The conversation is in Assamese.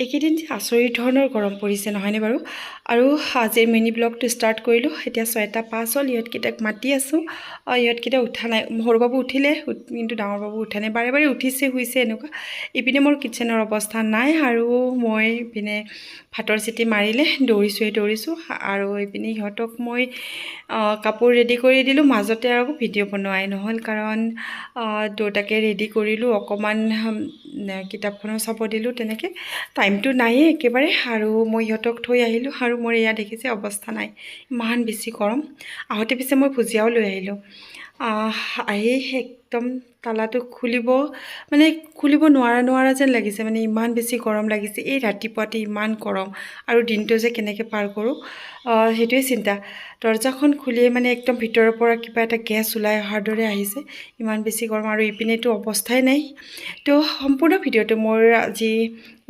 এইকেইদিন আচৰিত ধৰণৰ গৰম পৰিছে নহয়নে বাৰু? আৰু আজিৰ মিনি ব্লগটো ষ্টাৰ্ট কৰিলোঁ। এতিয়া 6:05 হ'ল। ইহঁতকেইটাক মাতি আছোঁ। ইহঁতকেইটা উঠা নাই। সৰু বাবু উঠিলে, কিন্তু ডাঙৰ বাবু উঠা নাই। বাৰে বাৰে উঠিছে শুইছে এনেকুৱা। ইপিনে মোৰ কিটচেনৰ অৱস্থা নাই আৰু মই ইপিনে ভাতৰ চিটি মাৰিলে দৌৰিছোঁ আৰু ইপিনে ইহঁতক মই কাপোৰ ৰেডি কৰি দিলোঁ। মাজতে আৰু ভিডিঅ' বনোৱাই নহ'ল, কাৰণ দুটাকে ৰেডি কৰিলোঁ, অকণমান কিতাপখনো চাব দিলোঁ। তেনেকৈ টাইমটো নায়েই একেবাৰে, আৰু মই ইহঁতক থৈ আহিলোঁ আৰু মোৰ এয়া দেখিছে অৱস্থা নাই, ইমান বেছি গৰম। আহোঁতে পিছে মই ভুজিয়াও লৈ আহিলোঁ। আহি একদম তালাটো খুলিব নোৱাৰা যেন লাগিছে, মানে ইমান বেছি গৰম লাগিছে। এই ৰাতিপুৱাতে ইমান গৰম আৰু দিনটো যে কেনেকৈ পাৰ কৰোঁ সেইটোৱে চিন্তা। দৰজাখন খুলিয়ে মানে একদম ভিতৰৰ পৰা কিবা এটা গেছ ওলাই অহাৰ দৰে আহিছে, ইমান বেছি গৰম। আৰু ইপিনেতো অৱস্থাই নাই। তো সম্পূৰ্ণ ভিডিঅ'টো মোৰ আজি